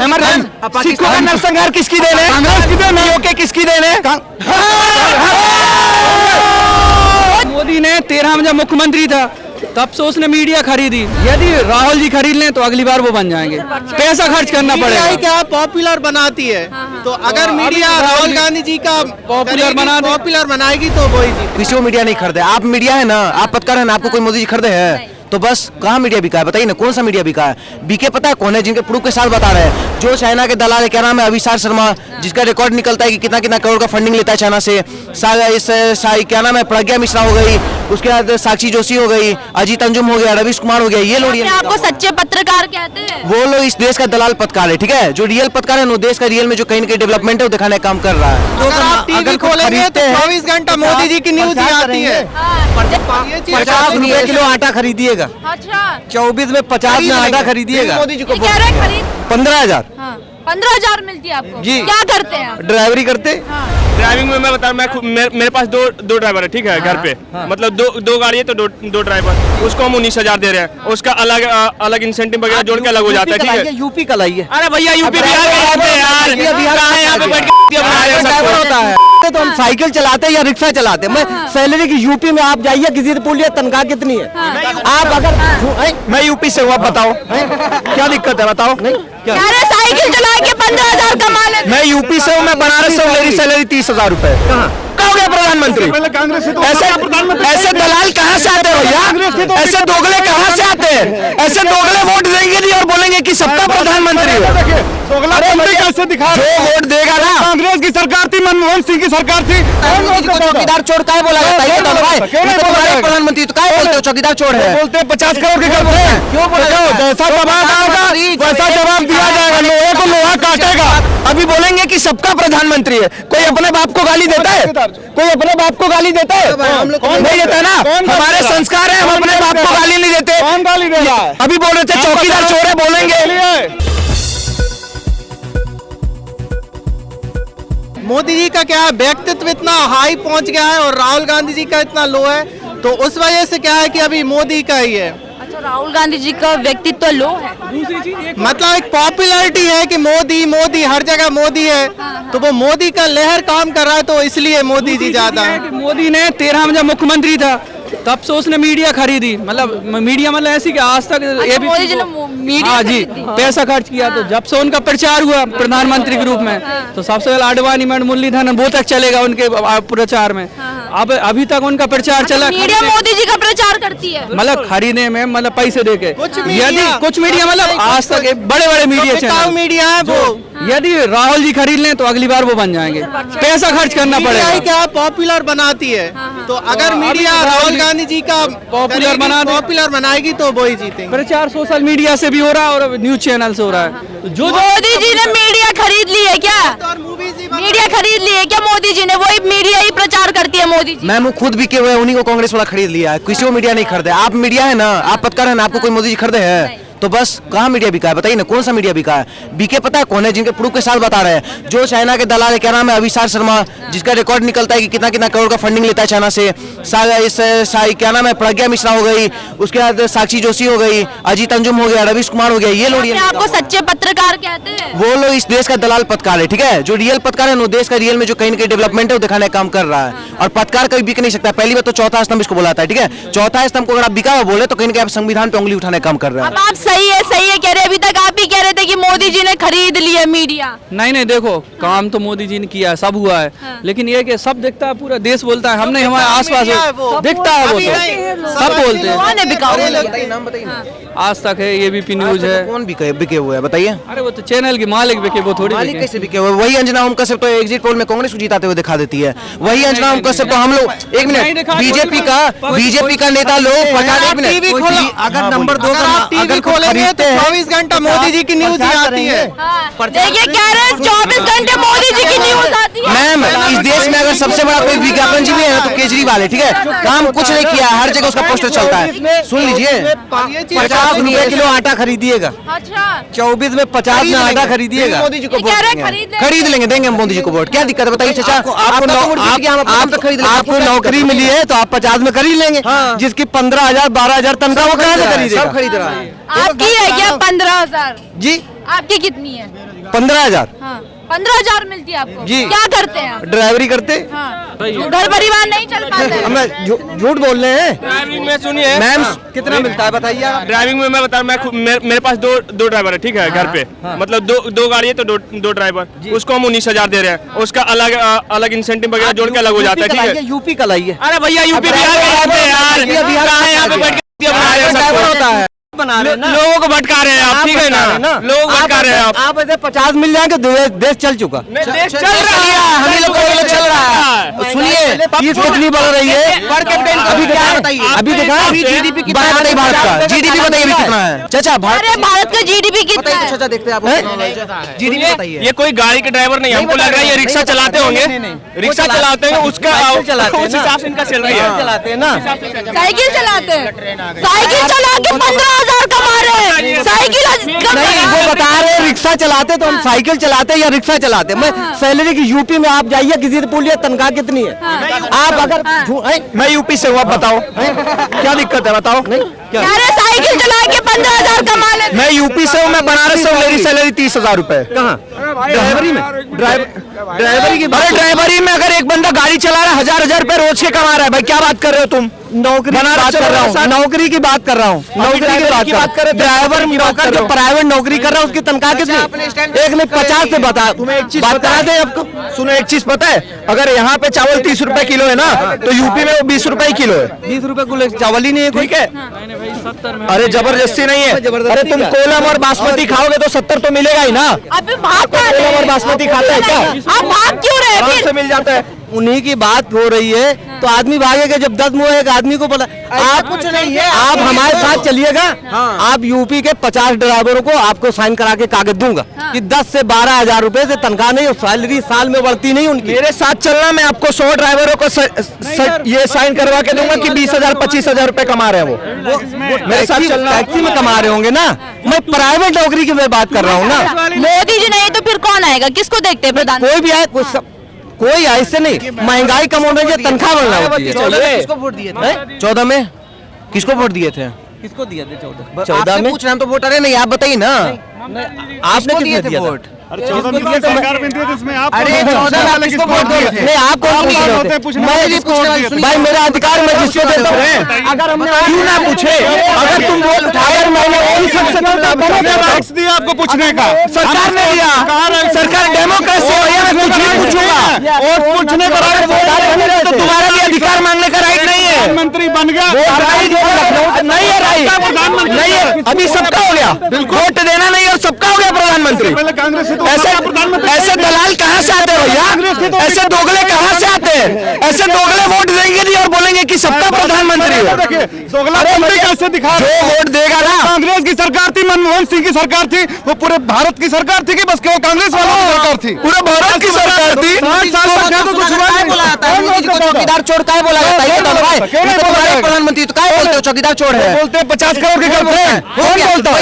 सिखों का नरसंहार किसकी देन है? कांग्रेस की देन है। ओके, किसकी देन है? मोदी ने 13 में जब मुख्यमंत्री था तब से उसने मीडिया खरीदी। यदि राहुल जी खरीद लें तो अगली बार वो बन जाएंगे। पैसा खर्च करना पड़ेगा। क्या पॉपुलर बनाती है, तो अगर मीडिया राहुल गांधी जी का पॉपुलर बनाएगी तो वही जी। किसी को मीडिया नहीं खरीदे। आप मीडिया है ना, आप पत्रकार है ना, आपको कोई मोदी जी खरीदे हैं तो बस कहाँ मीडिया बिका है? बताइए ना, कौन सा मीडिया बिका है? बीके पता है कौन है? जिनके प्रूफ के साथ बता रहे हैं, जो चाइना के दलाल है, क्या नाम है, अविशार शर्मा, जिसका रिकॉर्ड निकलता है कि कितना कितना करोड़ का फंडिंग लेता है चाइना से। क्या नाम है, प्रज्ञा मिश्रा हो गई, उसके बाद साक्षी जोशी हो गई, अजीत अंजुम हो गया, रवीश कुमार हो गया, ये लोग आपको सच्चे पत्रकार कहते हैं। वो लोग इस देश का दलाल पत्रकार है, ठीक है। जो रियल पत्रकार है, वो देश का रियल में जो कहीं ना कहीं डेवलपमेंट है वो दिखाने का काम कर रहा है। अगर खोलेंगे तो 24 घंटा मोदी जी की न्यूज ही आती है। 50 रुपए किलो आटा खरीदिएगा। अच्छा, 24 में 50 में आटा खरीदिएगा। मोदी जी को क्या रहे खरीद? 15,000। 15,000 मिलती है आपको जी। क्या करते हैं आप? ड्राइवरी करते। ड्राइविंग में मैं बता, मेरे पास दो ड्राइवर है, ठीक है, घर पे। मतलब दो गाड़ी है तो दो ड्राइवर, उसको हम 19,000 दे रहे हैं। उसका अलग इंसेंटिव वगैरह जोड़ के अलग हो जाता है, ठीक है। यूपी का लाइए। अरे भैया यूपी बिहार के होते हैं यार, कहाँ यहाँ पे बैठ के बना रहे हैं सबको? होता है तो हम साइकिल चलाते हैं या रिक्शा चलाते हैं। मैं सैलरी की यूपी में आप जाइए किसी से बोलिए तनख्वाह कितनी है। आप अगर मैं यूपी से हूँ, आप बताओ क्या दिक्कत है? बताओ। अरे साइकिल चला के 15,000 कमा लेते। मैं यूपी से हूँ, मैं बनारस से हूँ, मेरी सैलरी 30,000 रुपए। कहाँ हो गया प्रधानमंत्री? ऐसे दलाल कहाँ से आते हैं भैया? ऐसे दोगले कहाँ से आते हैं? ऐसे दोगले वोट देंगे नहीं और बोलेंगे कि सबका प्रधानमंत्री है। कैसे दिखा? जो वोट देगा ना, कांग्रेस की सरकार थी, मनमोहन सिंह की सरकार थी। चौकीदार चोर काहे बोला जाता है? तुम्हारे प्रधानमंत्री तो काहे बोलते हो चौकीदार चोर है? बोलते हैं 50 करोड़ के घर पे। क्यों बोला? जैसा जवाब आएगा वैसा जवाब दिया जाएगा। लोहे को लोहा काटेगा। अभी बोलेंगे कि सबका प्रधानमंत्री है। कोई अपने बाप को गाली देता है? कोई अपने बाप को गाली देता है? नहीं देता ना। हमारे संस्कार है, हम अपने बाप को गाली नहीं देते। कौन गाली दे रहा है? अभी बोल रहे थे चौकीदार चोर है, बोलेंगे। मोदी जी का क्या है, व्यक्तित्व इतना हाई पहुंच गया है और राहुल गांधी जी का इतना लो है, तो उस वजह से क्या है कि अभी मोदी का ही है। अच्छा, राहुल गांधी जी का व्यक्तित्व लो है। मतलब एक पॉपुलैरिटी है कि मोदी मोदी हर जगह मोदी है, तो वो मोदी का लहर काम कर रहा है, तो इसलिए मोदी जी ज्यादा है। मोदी ने 13 में जब मुख्यमंत्री था तब से उसने मीडिया खरीदी। मतलब मीडिया मतलब ऐसी कि आज तक मोदी जी ने मीडिया हाँ जी पैसा खर्च किया। तो जब से उनका प्रचार हुआ प्रधानमंत्री के रूप में, तो सबसे पहले आडवाणी मैडम मुरलीधरन वो तक चलेगा उनके प्रचार में। अब अभी तक उनका प्रचार चला। मीडिया मोदी जी का प्रचार करती है, मतलब खरीदने में, मतलब पैसे देके। यदि कुछ मीडिया मतलब आज तक बड़े बड़े मीडिया चैनल मीडिया है वो, यदि राहुल जी खरीद लें तो अगली बार वो बन जाएंगे। पैसा खर्च करना पड़ेगा। क्या पॉपुलर बनाती है, तो अगर मीडिया राहुल गांधी जी का पॉपुलर बनाएगी तो वही जीतेंगे। प्रचार सोशल मीडिया से भी हो रहा है और न्यूज चैनल से हो रहा है। जो मोदी जी ने मीडिया खरीद ली है क्या? मीडिया खरीद ली है क्या मोदी जी ने? वही मीडिया ही प्रचार करती है मोदी जी। मैम खुद बिके हुए, उन्हीं को कांग्रेस वाला खरीद लिया है। किसी को मीडिया नहीं खरीदे। आप मीडिया है ना, आप पत्रकार है ना, आपको कोई मोदी जी खरीदे हैं तो बस कहाँ मीडिया बिका है? बताइए ना, कौन सा मीडिया बिका है? बीके पता है कौन है? जिनके प्रूफ के साथ बता रहे हैं, जो चाइना के दलाल है, क्या नाम है, अविशार शर्मा, जिसका रिकॉर्ड निकलता है कि कितना कितना करोड़ का फंडिंग लेता है चाइना से। क्या नाम है, प्रज्ञा मिश्रा हो गई, उसके बाद साक्षी जोशी हो गई, अजीत अंजुम हो गया, रवीश कुमार हो गया, ये लोग आपको सच्चे पत्रकार कहते हैं। वो लोग इस देश का दलाल पत्रकार है, ठीक है। जो रियल पत्रकार है, वो देश का रियल में जो कहीं ना कहीं डेवलपमेंट है वो दिखाने का काम कर रहा है। और पत्रकार कभी बिक नहीं सकता। पहली बात तो चौथा स्तंभ इसको बोला था, ठीक है। चौथा स्तंभ को अगर आप बिका हुआ बोले तो कहीं ना कहीं आप संविधान पे उंगली उठाने का काम कर रहे हैं। अब आप सही है कह रहे, अभी तक आप ही कह रहे थे कि मोदी जी ने खरीद लिया मीडिया। नहीं देखो, काम तो मोदी जी ने किया है, सब हुआ है। लेकिन ये कि सब दिखता है, पूरा देश बोलता है, हमने हमारे आसपास दिखता है, वो तो सब बोलते हैं। आज तक है, एबीपी न्यूज है। कौन बिके हुए हैं बताइए? अरे वो तो चैनल के मालिक बिके, वो थोड़ी मालिक कैसे बिके हुए? वही अंजना ओम कश्यप तो एग्जिट पोल में कांग्रेस को जिताते हुए दिखा देती है। वही अंजना ओम कश्यप तो हम लोग, एक मिनट, बीजेपी का नेता लोग अगर नंबर 2 टीवी खोलेंगे तो 24 घंटा मोदी जी की न्यूज ही आती है। देखिए कह रहे हैं 24 घंटे मोदी जी की न्यूज आती है। मैम इस देश में अगर सबसे बड़ा कोई विज्ञापन जी भी है तो केजरीवाल है, ठीक है। काम कुछ नहीं किया, हर जगह उसका पोस्टर चलता है। सुन लीजिए, 50 रुपए किलो आटा खरीदिएगा। अच्छा, 24 में 50 में आटा खरीदिएगा। मोदी जी को खरीद लेंगे, देंगे मोदी जी को वोट। क्या दिक्कत है बताइए चाचा? आपको नौकरी मिली है तो आप 50 में खरीद लेंगे। जिसकी 15,000 12,000 तनख्वाह वो कहाँ से खरीदेगा? सब खरीद रहा है। आपकी है क्या 15,000? जी आपकी कितनी है? 15,000 हाँ 15,000 मिलती है आपको। जी। क्या करते हैं आप? ड्राइवरी करते। हाँ घर परिवार नहीं चल पाता है। हम झूठ बोल रहे हैं। ड्राइविंग में सुनिए मैम कितना मिलता है बताइए आप। ड्राइविंग में मैं बता रहा हूं, मेरे पास दो ड्राइवर है, ठीक है, घर पे। मतलब दो गाड़ी है तो दो ड्राइवर, उसको हम 19,000 दे रहे हैं। उसका अलग इंसेंटिव वगैरह जोड़ के अलग हो जाता है, ठीक है। यूपी का लाइए। अरे भैया यूपी बिहार के रहते हैं यार, कहाँ यहाँ पे बैठ के बना रहे हैं सबको? होता है बना रहे हैं ना, लोगों को भटका रहे हैं आप, ठीक है ना, लोगों को भटका रहे हैं आप ऐसे 50 मिल जाएंगे देश चल चुका। देश चल रहा है, हम ही लोग को चल रहा है। सुनिए फीस कितनी बढ़ रही है अभी बताइए। अभी देखा जीडीपी कितना है भारत का, जीडीपी बताइए अभी कितना है चाचा। अरे भारत का जीडीपी कितना है? चाचा देखते हैं आप जीडीपी बताइए। ये कोई गाड़ी के ड्राइवर नहीं, हमको लग रहा है ये रिक्शा चलाते होंगे, रिक्शा चलाते हैं, उसका उस हिसाब से इनका सैलरी है। चलाते हैं ना, साइकिल चलाते हैं, साइकिल चला के 15,000 कमा रहे हैं। साइकिल नहीं वो बता रहे हैं रिक्शा चलाते तो हम साइकिल चलाते या रिक्शा चलाते। मैं सैलरी की यूपी में आप जाइए किसी से पूछिए तनख्वाह कितनी है। आप अगर मैं यूपी से हूँ, आप बताओ क्या दिक्कत है बताओ। अरे साइकिल चला के 15,000 कमा लेते। मैं यूपी से हूँ, मैं बनारस से हूँ, मेरी सैलरी 30,000 रुपए। कहाँ ड्राइवरी में? ड्राइवरी की अरे ड्राइवरी में अगर एक बंदा गाड़ी चला रहा है 1,000 रुपए रोज के कमा रहा है, भाई क्या बात कर रहे हो तुम? नौकरी की बात कर रहा हूँ, नौकरी की बात कर रहा हूँ, नौकरी की बात कर रहे। ड्राइवर नौकर जो प्राइवेट नौकरी कर रहा है उसकी तनख्वाह कितनी? एक ने 50 से बता तुम्हें एक चीज बात करा दे आपको। सुनो एक चीज पता है, अगर यहाँ पे चावल 30 रुपए किलो है ना, तो यूपी में 20 रुपए किलो है। 20 रुपए किलो चावल ही नहीं है, ठीक है। अरे जबरदस्ती नहीं है, अरे तुम कोलम और बासमती खाओगे तो 70 तो मिलेगा ही ना। अभी भाग कोलम और बासमती खाता है क्या? आप भाग क्यों रहे हैं फिर? से मिल जाता है। उन्हीं की बात हो रही है तो आदमी भागेगा जब 10 मुंह एक आदमी को बोला। आप कुछ नहीं है, आप हमारे साथ चलिएगा। आप यूपी के 50 ड्राइवरों को आपको साइन करा के कागज दूंगा कि 10 से 12,000 रुपए से तनख्वाह नहीं, सैलरी साल में बढ़ती नहीं उनकी। मेरे साथ चलना, मैं आपको 100 ड्राइवरों को ये साइन करवा के दूंगा कि 20,000 25,000 रुपए कमा रहे हैं वो मेरे साथ चलना। टैक्सी में कमा रहे होंगे ना, मैं प्राइवेट नौकरी की बात कर रहा हूँ ना। मोदी जी नहीं तो फिर कौन आएगा? किसको देखते हैं प्रधान? कोई भी आए, कोई ऐसे नहीं। महंगाई कम हो रही है, तनख्वाह बढ़ना होती है। 14 में किसको वोट दिए थे? किसको दिए थे 14 में? पूछ रहे हम तो वोटर है नहीं, आप बताइए ना। आपने दिए थे वोट? अरे 14 में सरकार बनती है जिसमें आप अरे 14 वाले किसको वोट दिए थे? नहीं आप कौन भाई मेरा अधिकार मैं जिसको देता हूँ। अगर हमने क्यों ना पूछे, अगर तुम वोट अगर मैंने टैक्स दिया आपको पूछने का, सरकार ने दिया, सरकार डेमोक्रेसी है, मैं कुछ नहीं पूछूंगा। वोट पूछने का तो तुम्हारा भी अधिकार मांगने का राइट नहीं है। प्रधानमंत्री बन गया, नहीं है राइट, नहीं है। अभी सबका हो गया, वोट देना नहीं और सबका हो गया प्रधानमंत्री। पहले कांग्रेस से तो ऐसे दलाल कहाँ से आते हो भैया? ऐसे दोगले कहाँ से आते हैं? ऐसे दोगले वोट देंगे नहीं और बोलेंगे कि सबका प्रधानमंत्री है। दोगलापंथी कैसे दिखा जो वोट देगा ना, कांग्रेस की सरकार थी, मनमोहन सिंह की सरकार थी, वो पूरे भारत की सरकार थी कि बस केवल कांग्रेस वालों की सरकार थी? पूरे भारत की सरकार थी। चौकीदार चोर काय बोला जाता है? प्रधानमंत्री तो काय बोलते हो चौकीदार चोर है? बोलते हैं 50 करोड़ के गर्लफ्रेंड। कौन बोलता है?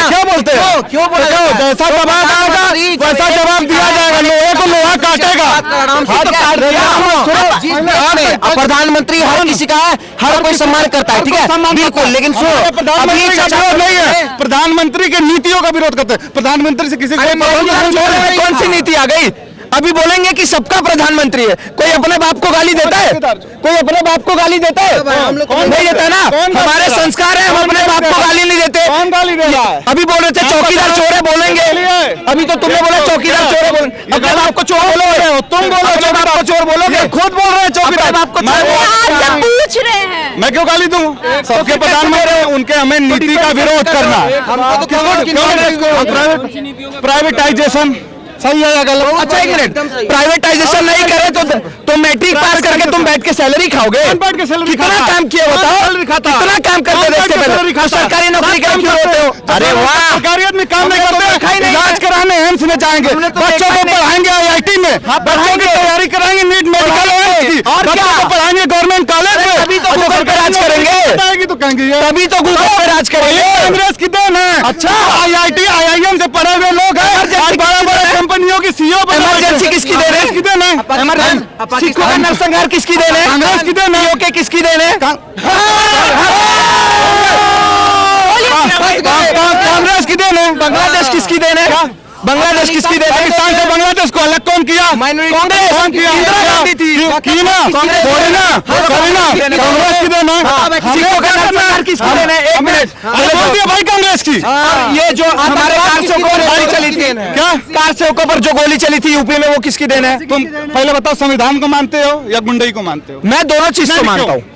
क्या बोलते हैं? क्यों बोला? जैसा जवाब आएगा वैसा जवाब दिया जाएगा, लोहे को लोहा काटेगा। प्रधानमंत्री हर किसी का है, हर कोई सम्मान करता है, ठीक है बिल्कुल। लेकिन प्रधानमंत्री का विरोध नहीं है, प्रधानमंत्री के नीतियों का विरोध करते हैं। प्रधानमंत्री से किसी कौन सी नीति आ गई? अभी बोलेंगे कि सबका प्रधानमंत्री है। कोई अपने बाप को गाली देता है? कोई अपने बाप को गाली देता है? नहीं देता ना। हमारे संस्कार है, हम अपने बाप को गाली नहीं देते। कौन गाली दे रहा है? अभी बोल रहे थे चौकीदार चोर है, बोलेंगे। अभी तो तुमने बोला चौकीदार चोर है, अपने बाप को चोर बोलो। तुम बोलो अपने बाप को चोर बोलोगे, खुद बोल रहे हैं चौकीदार बाप को चोर। पूछ रहे हैं, मैं क्यों गाली दूं? सबके प्रधानमंत्री उनके, हमें नीति का विरोध करना। प्राइवेटाइजेशन सही है या गलत? अच्छा एक मिनट, प्राइवेटाइजेशन नहीं करे तो मैट्रिक पास करके तुम बैठ के सैलरी खाओगे? बैठ के सैलरी कितना काम किया बताओ? कितना काम करते थे इसके पहले? सरकारी नौकरी क्यों होते हो? अरे वाह, सरकारी आदमी काम नहीं करते। इलाज कराने एम्स में जाएंगे, बच्चों को पढ़ाएंगे IIT में, बच्चों की तैयारी कराएंगे नीट मेडिकल और बच्चों को पढ़ाएंगे गवर्नमेंट कॉलेज में। तभी तो गूगल पे राज करेंगे, तो कहेंगे तभी तो गूगल पे राज करेंगे। कांग्रेस की देन है। अच्छा, IIT IIM से पढ़े हुए लोग हैं, बड़े कंपनियों की CEO। इमरजेंसी किसकी देन है? किसकी देन है? सिखों का नरसंहार किसकी देन है? कांग्रेस की देन है। के किसकी देन है? कांग्रेस की देन है। बांग्लादेश किसकी देन है? बांग्लादेश किसकी देन है? पाकिस्तान से बांग्लादेश को अलग कौन किया? कांग्रेस कौन किया? इंदिरा गांधी थी। की ना बोले ना कांग्रेस की देन है। सिखों का सरकार किसकी देन है? एक मिनट बोल दिया भाई कांग्रेस की। ये जो हमारे कार से ऊपर गोली चली थी क्या कार से ऊपर जो गोली चली थी यूपी में वो किसकी देन है? तुम पहले बताओ संविधान को मानते हो या गुंडई को मानते हो? मैं दोनों चीज को मानता हूँ।